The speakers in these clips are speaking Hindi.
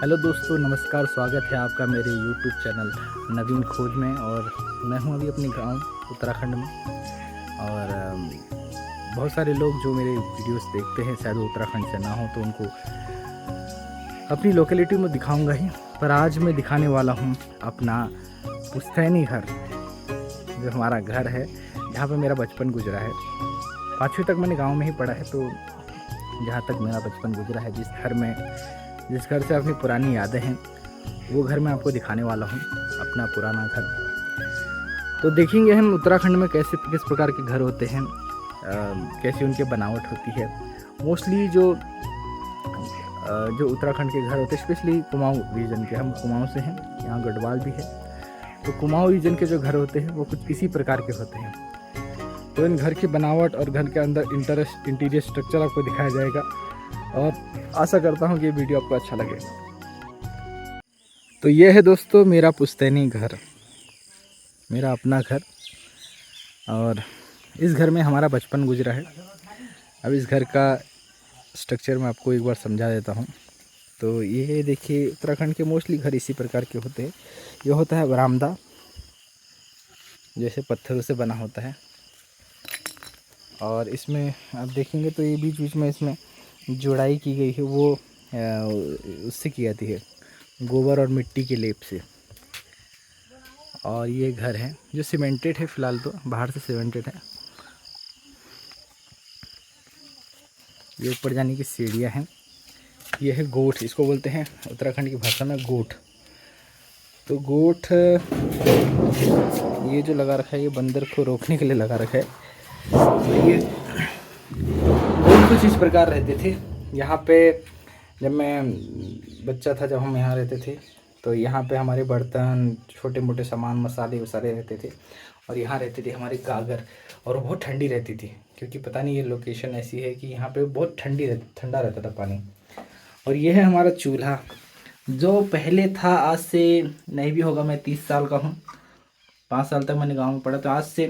हेलो दोस्तों, नमस्कार। स्वागत है आपका मेरे यूट्यूब चैनल नवीन खोज में। और मैं हूं अभी अपने गांव उत्तराखंड में। और बहुत सारे लोग जो मेरे वीडियोस देखते हैं शायद वो उत्तराखंड से ना हो, तो उनको अपनी लोकेलिटी में दिखाऊंगा ही। पर आज मैं दिखाने वाला हूं अपना पुश्तैनी घर, जो हमारा घर है जहाँ पे मेरा बचपन गुजरा है। 5वीं तक मैंने गाँव में ही पढ़ा है, तो जहाँ तक मेरा बचपन गुजरा है, जिस घर से अपनी पुरानी यादें हैं, वो घर मैं आपको दिखाने वाला हूँ, अपना पुराना घर। तो देखेंगे हम उत्तराखंड में किस प्रकार के घर होते हैं, कैसी उनकी बनावट होती है। मोस्टली जो उत्तराखंड के घर होते हैं, स्पेशली कुमाऊँ रीजन के, हम कुमाऊँ से हैं, यहाँ गढ़वाल भी है, तो कुमाऊँ रीजन के जो घर होते हैं वो कुछ इसी प्रकार के होते हैं। तो इन घर की बनावट और घर के अंदर इंटीरियर स्ट्रक्चर आपको दिखाया जाएगा, और आशा करता हूँ कि ये वीडियो आपको अच्छा लगे। तो ये है दोस्तों मेरा पुश्तैनी घर, मेरा अपना घर, और इस घर में हमारा बचपन गुजरा है। अब इस घर का स्ट्रक्चर मैं आपको एक बार समझा देता हूँ। तो ये देखिए, उत्तराखंड के मोस्टली घर इसी प्रकार के होते हैं। ये होता है बरामदा, जैसे पत्थरों से बना होता है, और इसमें आप देखेंगे तो ये बीच बीच में इसमें जुड़ाई की गई है, वो उससे की जाती है, गोबर और मिट्टी के लेप से। और ये घर है जो सीमेंटेड है, फ़िलहाल तो बाहर से सीमेंटेड है। ये ऊपर जाने की सीढ़ियाँ हैं। ये है गोठ, इसको बोलते हैं उत्तराखंड की भाषा में गोठ। तो गोठ ये जो लगा रखा है, ये बंदर को रोकने के लिए लगा रखा है। तो ये गोठ कुछ इस प्रकार रहते थे यहाँ पे। जब मैं बच्चा था, जब हम यहाँ रहते थे, तो यहाँ पे हमारे बर्तन, छोटे मोटे सामान, मसाले वसाले रहते थे। और यहाँ रहते थे हमारे गागर, और बहुत ठंडी रहती थी, क्योंकि पता नहीं ये लोकेशन ऐसी है कि यहाँ पे बहुत ठंडा रहता था पानी। और ये है हमारा चूल्हा, जो पहले था, आज से नहीं भी होगा, मैं 30 साल का हूँ, 5 साल तक मैंने गाँव में पढ़ा, तो आज से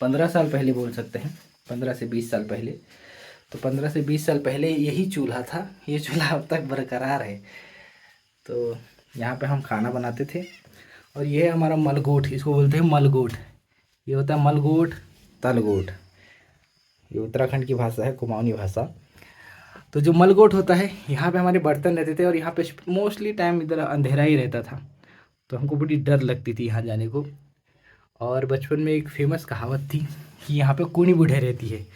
15 साल पहले बोल सकते हैं, 15 से 20 साल पहले। तो 15 से 20 साल पहले यही चूल्हा था। ये चूल्हा अब तक बरकरार है। तो यहाँ पे हम खाना बनाते थे। और ये है हमारा मलगोट, इसको बोलते हैं मलगोट। ये होता है मलगोट, तलगोट, ये उत्तराखंड की भाषा है, कुमाऊनी भाषा। तो जो मलगोट होता है, यहाँ पे हमारे बर्तन रहते थे, और यहाँ पे मोस्टली टाइम इधर अंधेरा ही रहता था, तो हमको बड़ी डर लगती थी यहाँ जाने को। और बचपन में एक फेमस कहावत थी कि यहाँ पे कूनी बूढ़े रहती है।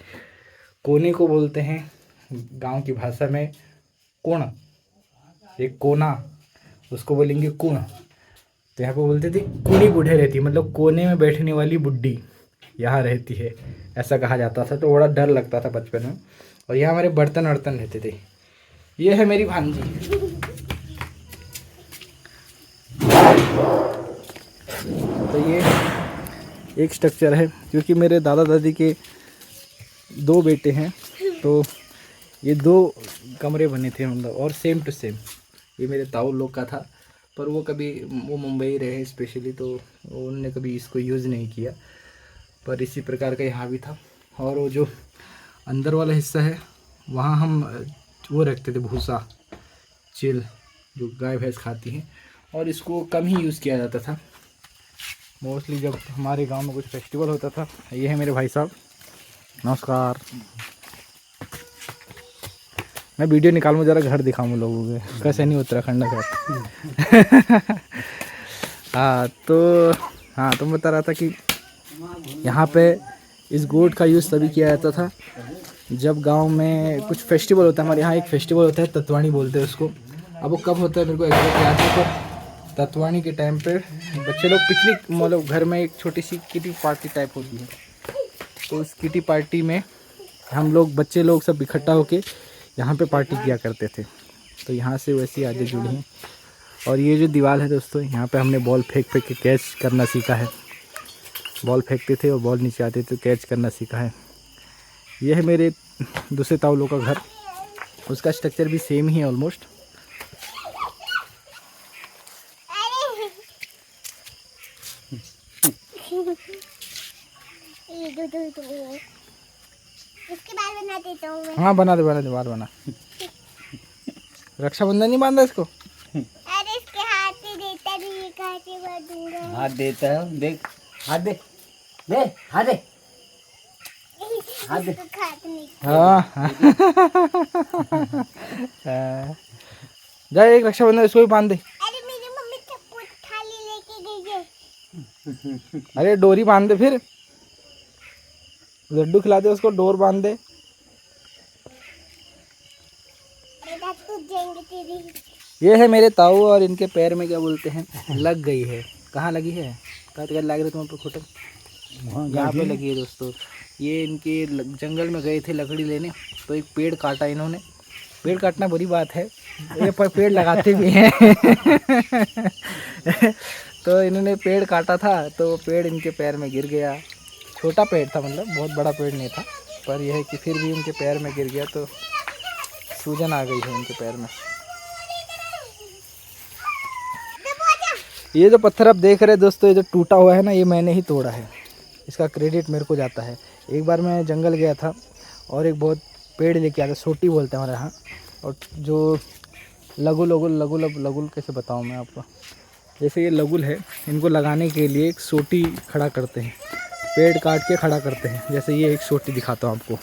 कोने को बोलते हैं गांव की भाषा में कोण, एक कोना, उसको बोलेंगे कुण। तो यहाँ पे बोलते थे कूनी बूढ़े रहती है, मतलब कोने में बैठने वाली बुड्ढी यहाँ रहती है, ऐसा कहा जाता था। तो बड़ा डर लगता था बचपन में। और यहाँ हमारे बर्तन वर्तन रहते थे। ये है मेरी भांजी। तो ये एक स्ट्रक्चर है, क्योंकि मेरे दादा दादी के 2 बेटे हैं, तो ये 2 कमरे बने थे, मतलब, और सेम टू सेम। ये मेरे ताऊ लोग का था, पर वो मुंबई रहे स्पेशली, तो उन्होंने कभी इसको यूज़ नहीं किया। पर इसी प्रकार का यहाँ भी था। और वो जो अंदर वाला हिस्सा है, वहाँ हम वो रखते थे भूसा, चिल, जो गाय भैंस खाती हैं, और इसको कम ही यूज़ किया जाता था। मोस्टली जब हमारे गांव में कुछ फेस्टिवल होता था। ये है मेरे भाई साहब, नमस्कार। मैं वीडियो निकालूँ, ज़रा घर दिखाऊँ लोगों के, कैसे नहीं उत्तराखंड का। हाँ, तो मैं बता रहा था कि यहाँ पे इस गोट का यूज़ तभी किया जाता था जब गांव में कुछ फेस्टिवल होता है। हमारे यहाँ एक फेस्टिवल होता है, तत्वानी बोलते हैं उसको। अब वो कब होता है मेरे को एग्जैक्ट याद है, पर तत्वानी के टाइम पे बच्चे लोग पिकनिक, मतलब घर में एक छोटी सी किटी पार्टी टाइप होती है, तो उस किटी पार्टी में हम लोग, बच्चे लोग सब इकट्ठा होके यहाँ पे पार्टी किया करते थे। तो यहाँ से वैसी यादें जुड़ी हैं। और ये जो दीवार है दोस्तों, यहाँ पे हमने बॉल फेंक के कैच करना सीखा है। बॉल फेंकते थे और बॉल नीचे आते थे, तो कैच करना सीखा है। ये है मेरे दूसरे ताऊ लोग का घर, उसका स्ट्रक्चर भी सेम ही है ऑलमोस्ट। इसके बाल बना देता हूँ मैं। हाँ, बना दे बाल बना। रक्षाबंधन नहीं बांधा इसको? अरे इसके हाथ से देता नहीं, कैसे बांधूंगा? हाथ देता है, देख हाथ दे, दे हाथ दे, हाथ दे। इसको हाथ नहीं। हाँ जा एक रक्षाबंधन इसको भी बांध दे। अरे मेरी मम्मी चप्पू थाली लेके गई है। अरे डोरी बांध दे, फिर लड्डू खिला दे उसको, डोर बांध दे। बेटा तू जाएंगे तेरी। ये है मेरे ताऊ और इनके पैर में क्या बोलते हैं, लग गई है। कहाँ लगी है? कहाँ लग रही तुम्हारे खोटे? यहाँ पे लगी है दोस्तों। ये इनके जंगल में गए थे लकड़ी लेने, तो एक पेड़ काटा इन्होंने। पेड़ काटना बुरी बात है, ये पर पेड़ लगाते भी हैं तो इन्होंने पेड़ काटा था, तो पेड़ इनके पैर में गिर गया। छोटा पेड़ था, मतलब बहुत बड़ा पेड़ नहीं था, पर यह है कि फिर भी उनके पैर में गिर गया, तो सूजन आ गई है उनके पैर में। ये जो पत्थर आप देख रहे हैं दोस्तों, ये जो टूटा हुआ है ना, ये मैंने ही तोड़ा है। इसका क्रेडिट मेरे को जाता है। एक बार मैं जंगल गया था और एक बहुत पेड़ लेके आया था, सोटी बोलते हैं हमारे यहाँ। और जो लगुल कैसे बताऊँ मैं आपको, जैसे ये लगुल है, इनको लगाने के लिए एक सोटी खड़ा करते हैं, पेड़ काट के खड़ा करते हैं। जैसे ये एक सोटी दिखाता हूँ आपको,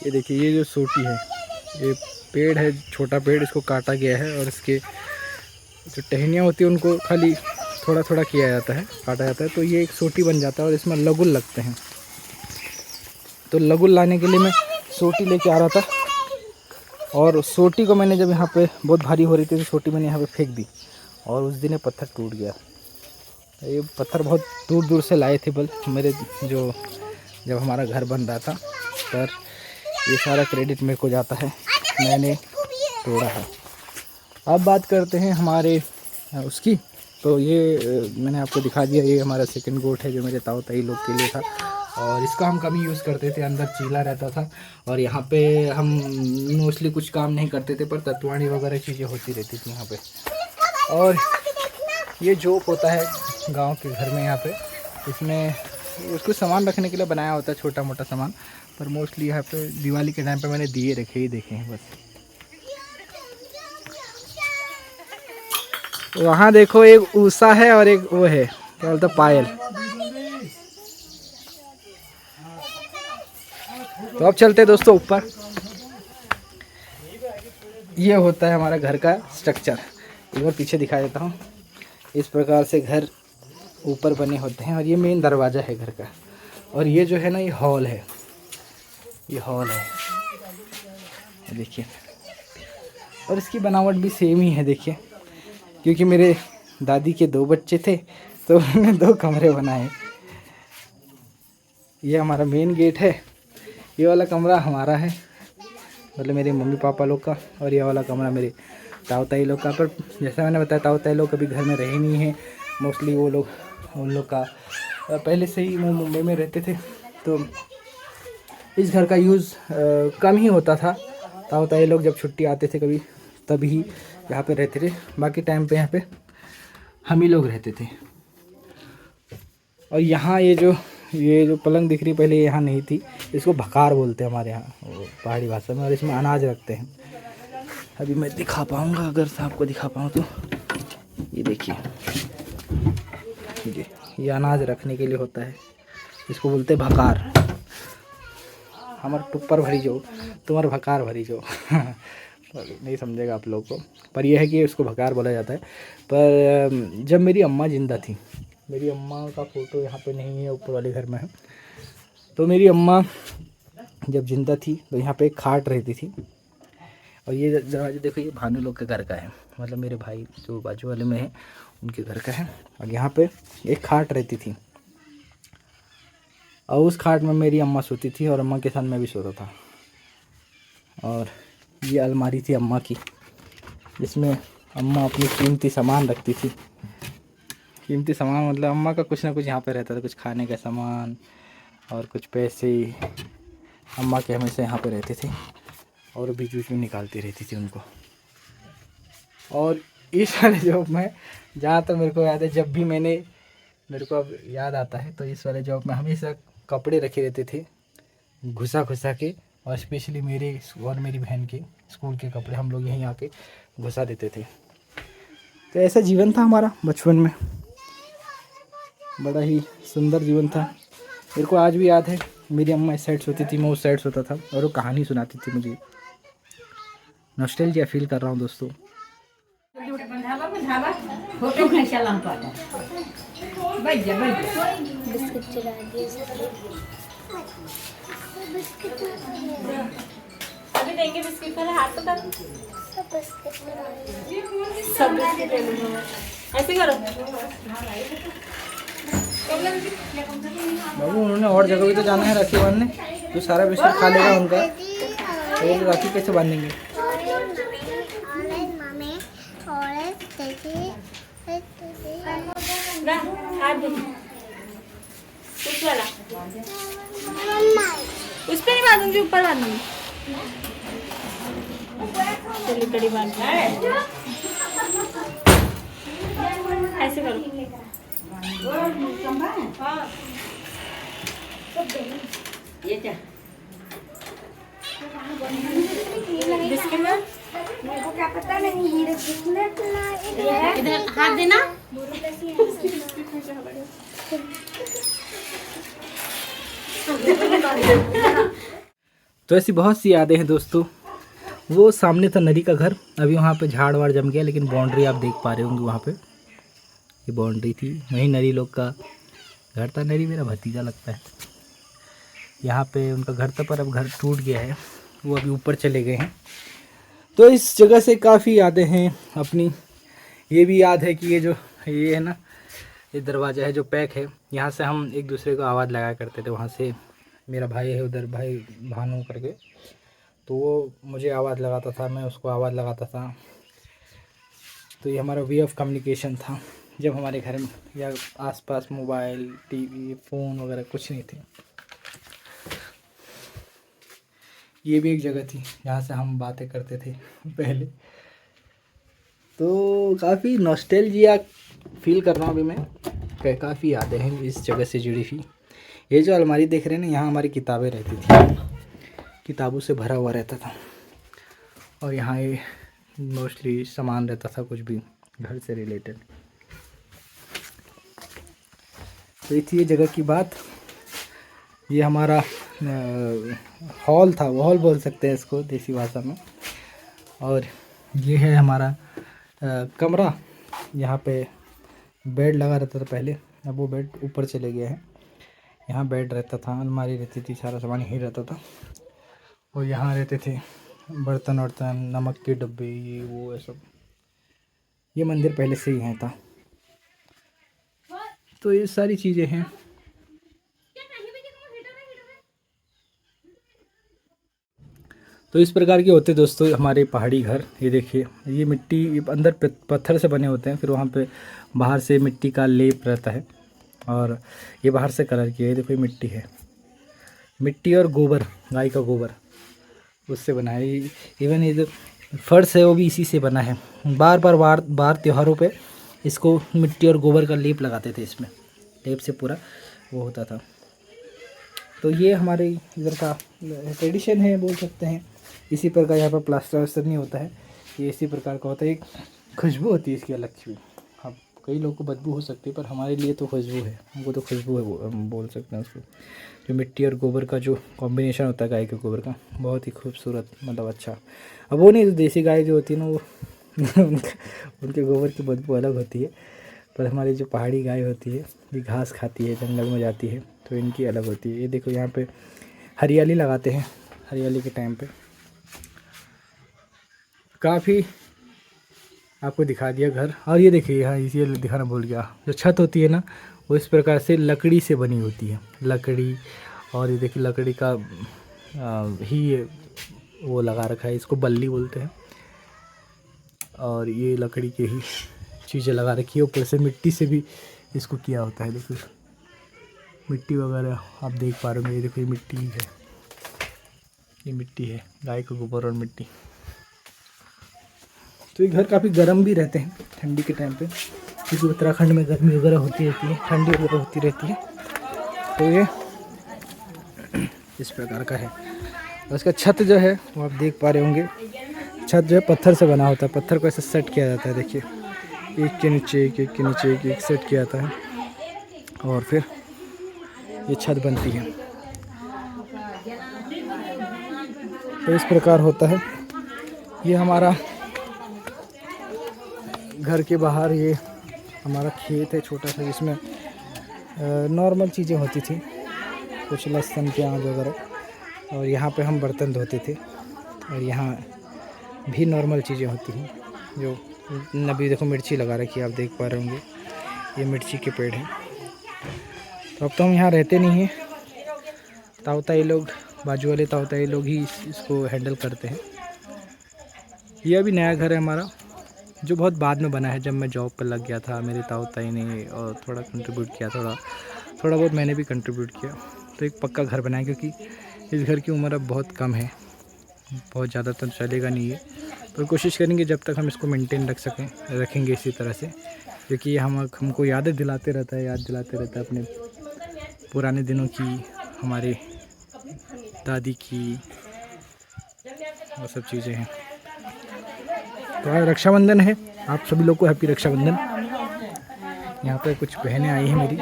ये देखिए, ये जो सोटी है, ये पेड़ है, छोटा पेड़, इसको काटा गया है और इसके जो टहनियाँ होती है उनको खाली थोड़ा थोड़ा किया जाता है, काटा जाता है, तो ये एक सोटी बन जाता है और इसमें लगुल लगते हैं। तो लगुल लाने के लिए मैं सोटी लेके आ रहा था, और सोटी को मैंने जब यहाँ पे बहुत भारी हो रही थी, तो सोटी मैंने यहाँ पे फेंक दी और उस दिन ये पत्थर टूट गया। ये पत्थर बहुत दूर दूर से लाए थे बल मेरे, जो जब हमारा घर बन रहा था, पर ये सारा क्रेडिट मेरे को जाता है, मैंने तोड़ा है। अब बात करते हैं हमारे उसकी, तो ये मैंने आपको दिखा दिया, ये हमारा सेकंड गोट है जो मेरे ताऊ ताई लोग के लिए था, और इसका हम कम यूज़ करते थे, अंदर चीला रहता था और यहाँ पे हम मोस्टली कुछ काम नहीं करते थे, पर तत्वाणी वगैरह चीज़ें होती रहती थी यहाँ पे। और ये जोक होता है गांव के घर में, यहाँ पे इसमें उसको सामान रखने के लिए बनाया होता है, छोटा मोटा सामान, पर मोस्टली यहाँ पे दिवाली के टाइम पे मैंने दिए रखे ही देखे हैं बस। वहाँ देखो एक ऊषा है और एक वो है, क्या बोलते पायल। तो अब चलते दोस्तों ऊपर। ये होता है हमारा घर का स्ट्रक्चर, एक बार पीछे दिखा देता हूँ। इस प्रकार से घर ऊपर बने होते हैं और ये मेन दरवाज़ा है घर का। और ये जो है ना, ये हॉल है, ये हॉल है, देखिए। और इसकी बनावट भी सेम ही है, देखिए, क्योंकि मेरे दादी के 2 बच्चे थे तो उन्होंने 2 कमरे बनाए। ये हमारा मेन गेट है, ये वाला कमरा हमारा है, मतलब मेरे मम्मी पापा लोग का, और ये वाला कमरा मेरे ताऊ ताई लोग का। पर जैसा मैंने बताया, ताऊ ताई लोग कभी घर में रहे नहीं हैं, मोस्टली वो लोग, उन लोग का पहले से ही वो मुंबई में रहते थे, तो इस घर का यूज़ कम ही होता था। ताऊ ताई लोग जब छुट्टी आते थे कभी, तभी यहाँ पे रहते थे, बाकी टाइम पे यहाँ पे हम ही लोग रहते थे। और यहाँ ये जो पलंग दिख रही, पहले यहाँ नहीं थी, इसको भकार बोलते हैं हमारे यहाँ पहाड़ी भाषा में, और इसमें अनाज रखते हैं। अभी मैं दिखा पाऊँगा, अगर आपको दिखा पाऊँ तो, ये देखिए, ये अनाज रखने के लिए होता है, इसको बोलते हैं भकार। हमार टुप्पर भरी जो, तुम्हारा भकार भरी जो नहीं समझेगा आप लोग को, पर यह है कि उसको भकार बोला जाता है। पर जब मेरी अम्मा जिंदा थी, मेरी अम्मा का फ़ोटो यहाँ पे नहीं है, ऊपर वाले घर में है, तो मेरी अम्मा जब जिंदा थी तो यहाँ पे एक खाट रहती थी। और ये दरवाजा देखो, ये भानु लोग के घर का है, मतलब मेरे भाई जो बाजू वाले में है उनके घर का है। और यहाँ पे एक खाट रहती थी, और उस खाट में मेरी अम्मा सोती थी, और अम्मा के साथ मैं भी सोता था। और ये अलमारी थी अम्मा की, जिसमें अम्मा अपनी कीमती सामान रखती थी। कीमती सामान मतलब अम्मा का कुछ ना कुछ यहाँ पे रहता था, कुछ खाने का सामान और कुछ पैसे अम्मा के हमेशा यहाँ पे रहते थे, और बीच बीच में निकालती रहती थी उनको। और इस वाले जॉब में, जहाँ तक मेरे को याद है, जब भी मेरे को अब याद आता है, तो इस वाले जॉब में हमेशा कपड़े रखे रहते थे घुसा घुसा के, और स्पेशली मेरे और मेरी बहन के स्कूल के कपड़े हम लोग यहीं आके घुसा देते थे। तो ऐसा जीवन था हमारा बचपन में, बड़ा ही सुंदर जीवन था। मेरे को आज भी याद है, मेरी अम्मा इस साइड सोती थी, मैं उस साइड सोता था और वो कहानी सुनाती थी मुझे। नॉस्टैल्जिया फील कर रहा हूँ दोस्तों। फोटो खींचा पाता बैठ जा बिस्किट चला दिए अभी देंगे बिस्किट पहले हाथ तो कर सब बिस्किट चला दिए। सब बिस्किट ले लो ऐसे करो बाबू उन्होंने और जगह भी तो जाना है राखी बांधने, तो सारा बिस्किट खा लेगा उनका, तो राखी कैसे बांधेंगे? ना हाथ दे उस वाला उस पे नहीं बांधूंगी, ऊपर बांधूंगी। चलिए कड़ी बांध ऐसे करो। ये क्या बिस्किट में मेरे को क्या पता नहीं मेरे बिस्किट इधर हाथ देना। तो ऐसी बहुत सी यादें हैं दोस्तों। वो सामने था नदी का घर, अभी वहाँ पे झाड़ वाड़ जम गया, लेकिन बाउंड्री आप देख पा रहे होंगे वहाँ पे, ये बाउंड्री थी, वहीं नरी लोग का घर था। नरी मेरा भतीजा लगता है। यहाँ पे उनका घर था, पर अब घर टूट गया है, वो अभी ऊपर चले गए हैं। तो इस जगह से काफ़ी यादें हैं अपनी। ये भी याद है कि ये है ना, ये दरवाज़ा है जो पैक है, यहाँ से हम एक दूसरे को आवाज़ लगाया करते थे। वहाँ से मेरा भाई है उधर, भाई भानु करके, तो वो मुझे आवाज़ लगाता था, मैं उसको आवाज़ लगाता था। तो ये हमारा वे ऑफ कम्युनिकेशन था, जब हमारे घर में या आसपास मोबाइल, टीवी, फ़ोन वगैरह कुछ नहीं थे। ये भी एक जगह थी जहाँ से हम बातें करते थे पहले। तो काफ़ी नॉस्टैल्जिया फील कर रहा हूँ अभी मैं, काफ़ी यादें हैं इस जगह से जुड़ी हुई। ये जो अलमारी देख रहे हैं ना, यहाँ हमारी किताबें रहती थी, किताबों से भरा हुआ रहता था। और यहाँ ये मोस्टली सामान रहता था, कुछ भी घर से रिलेटेड। तो ये थी ये जगह की बात। ये हमारा हॉल था, हॉल बोल सकते हैं इसको देसी भाषा में। और ये है हमारा कमरा, यहाँ पे बेड लगा रहता था पहले, अब वो बेड ऊपर चले गए हैं। यहाँ बेड रहता था, अलमारी रहती थी, सारा सामान यहीं रहता था। और यहाँ रहते थे बर्तन वर्तन, नमक के डब्बे, ये वो ये सब। ये मंदिर पहले से ही यहाँ था। तो ये सारी चीज़ें हैं। तो इस प्रकार के होते दोस्तों हमारे पहाड़ी घर। ये देखिए, ये मिट्टी अंदर पत्थर से बने होते हैं, फिर वहाँ पे बाहर से मिट्टी का लेप रहता है, और ये बाहर से कलर किया है। देखो ये मिट्टी है, मिट्टी और गोबर, गाय का गोबर, उससे बना है। इवन ये जो फर्श है वो भी इसी से बना है। बार त्योहारों पे इसको मिट्टी और गोबर का लेप लगाते थे, इसमें लेप से पूरा वो होता था। तो ये हमारे इधर का ट्रेडिशन है बोल सकते हैं। इसी प्रकार यहाँ पर प्लास्टर वस्टर नहीं होता है, ये इसी प्रकार का होता है। एक खुशबू होती है इसकी अलग सी। अब कई लोगों को बदबू हो सकती है, पर हमारे लिए तो खुशबू है, हमको तो खुशबू है हम बोल सकते हैं उसको। जो मिट्टी और गोबर का जो कॉम्बिनेशन होता है गाय के गोबर का, बहुत ही खूबसूरत, मतलब अच्छा। अब वो नहीं, तो देसी गाय जो होती है ना, वो उनके गोबर की बदबू अलग होती है, पर हमारी जो पहाड़ी गाय होती है, ये घास खाती है, जंगल में जाती है, तो इनकी अलग होती है। ये देखो यहाँ पे हरियाली लगाते हैं, हरियाली के टाइम पे काफ़ी आपको दिखा दिया घर। और ये देखिए यहाँ ये दिखाना भूल गया, जो छत होती है ना, वो इस प्रकार से लकड़ी से बनी होती है, लकड़ी। और ये देखिए लकड़ी का ही वो लगा रखा है, इसको बल्ली बोलते हैं। और ये लकड़ी के ही चीज़ें लगा रखी है, ऊपर से मिट्टी से भी इसको किया होता है। देखो मिट्टी वगैरह आप देख पा रहे होंगे, ये देखो ये मिट्टी है, ये मिट्टी है, गाय का गोबर और मिट्टी। तो ये घर काफ़ी गर्म भी रहते हैं ठंडी के टाइम पे, क्योंकि उत्तराखंड में गर्मी वगैरह होती रहती है, ठंडी वगैरह होती रहती है। तो ये इस प्रकार का है। और उसका छत जो है वो आप देख पा रहे होंगे, छत जो है पत्थर से बना होता है। पत्थर को ऐसे सेट किया जाता है, देखिए एक के नीचे एक, एक के नीचे एक सेट किया जाता है और फिर ये छत बनती है। तो इस प्रकार होता है। ये हमारा घर के बाहर ये हमारा खेत है छोटा सा, जिसमें नॉर्मल चीज़ें होती थी, कुछ लहसुन प्याज वगैरह, और यहाँ पे हम बर्तन धोते थे। और यहाँ भी नॉर्मल चीज़ें होती हैं जो नबी देखो मिर्ची लगा रखी है, आप देख पा रहे होंगे ये मिर्ची के पेड़ हैं। तो अब तो हम यहाँ रहते नहीं हैं, ताऊताई लोग, बाजू वाले ताऊताई लोग ही इसको हैंडल करते हैं। ये अभी नया घर है हमारा, जो बहुत बाद में बना है। जब मैं जॉब पर लग गया था, मेरे ताऊताई ने और थोड़ा कंट्रीब्यूट किया, थोड़ा बहुत मैंने भी कंट्रीब्यूट किया, तो एक पक्का घर बनाया। क्योंकि इस घर की उम्र अब बहुत कम है, बहुत ज़्यादा तो चलेगा नहीं है, पर कोशिश करेंगे जब तक हम इसको मेंटेन रखेंगे इसी तरह से। क्योंकि ये हमको यादें दिलाते रहता है, याद दिलाते रहता है अपने पुराने दिनों की, हमारे दादी की, वो सब चीज़ें हैं। तो आज रक्षाबंधन है, आप सभी लोग को हैप्पी रक्षाबंधन। यहाँ पे कुछ बहनें आई हैं मेरी,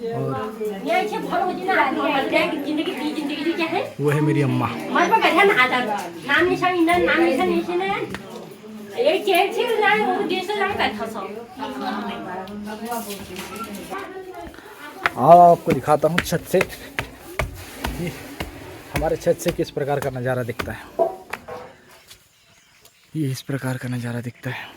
और वो है मेरी अम्मा। आपको दिखाता हूँ छत से, ये हमारे छत से किस प्रकार का नज़ारा दिखता है। ये इस प्रकार का नज़ारा दिखता है।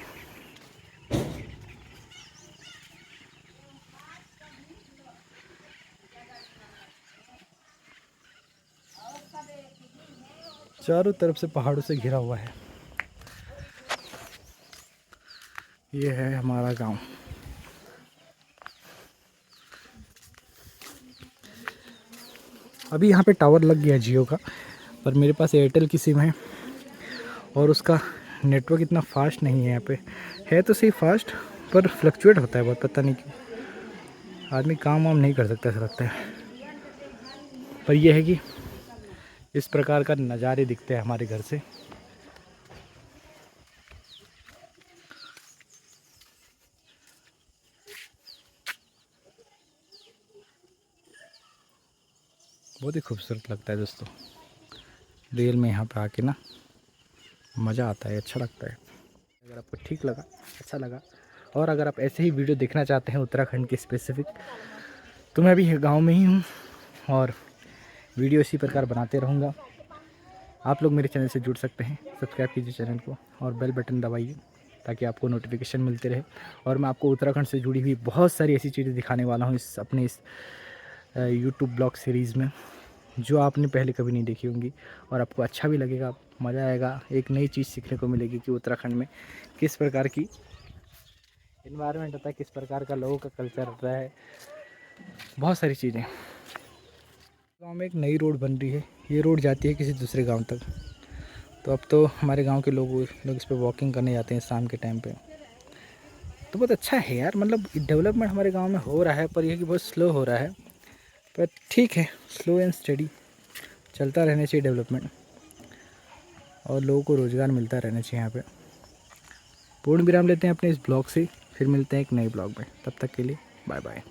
चारों तरफ से पहाड़ों से घिरा हुआ है। ये है हमारा गांव। अभी यहाँ पे टावर लग गया जियो का, पर मेरे पास एयरटेल की सिम है और उसका नेटवर्क इतना फास्ट नहीं है। यहाँ पे है तो सही फास्ट, पर फ्लक्चुएट होता है बहुत, पता नहीं क्यों। आदमी काम वाम नहीं कर सकता ऐसा लगता है। पर यह है कि इस प्रकार का नज़ारे दिखते हैं हमारे घर से। बहुत ही खूबसूरत लगता है दोस्तों, रियल में यहाँ पे आके ना मज़ा आता है, अच्छा लगता है। अगर आपको ठीक लगा, अच्छा लगा, और अगर आप ऐसे ही वीडियो देखना चाहते हैं उत्तराखंड के स्पेसिफिक, तो मैं अभी गांव में ही हूँ और वीडियो इसी प्रकार बनाते रहूँगा। आप लोग मेरे चैनल से जुड़ सकते हैं, सब्सक्राइब कीजिए चैनल को और बेल बटन दबाइए ताकि आपको नोटिफिकेशन मिलते रहे। और मैं आपको उत्तराखंड से जुड़ी हुई बहुत सारी ऐसी चीज़ें दिखाने वाला हूँ अपने इस यूट्यूब ब्लॉग सीरीज़ में, जो आपने पहले कभी नहीं देखी होंगी, और आपको अच्छा भी लगेगा, मज़ा आएगा। एक नई चीज़ सीखने को मिलेगी कि उत्तराखंड में किस प्रकार की इन्वायरमेंट होता है, किस प्रकार का लोगों का कल्चर होता है, बहुत सारी चीज़ें। गांव में एक नई रोड बन रही है, ये रोड जाती है किसी दूसरे गांव तक। तो अब तो हमारे गांव के लोग इस पर वॉकिंग करने जाते हैं शाम के टाइम पे। तो बहुत अच्छा है यार, मतलब डेवलपमेंट हमारे गांव में हो रहा है, पर यह कि बहुत स्लो हो रहा है। पर ठीक है, स्लो एंड स्टडी चलता रहना चाहिए डेवलपमेंट, और लोगों को रोज़गार मिलता रहना चाहिए यहाँ पे। पूर्ण विराम लेते हैं अपने इस ब्लॉग से, फिर मिलते हैं एक नए ब्लॉग में। तब तक के लिए बाय बाय।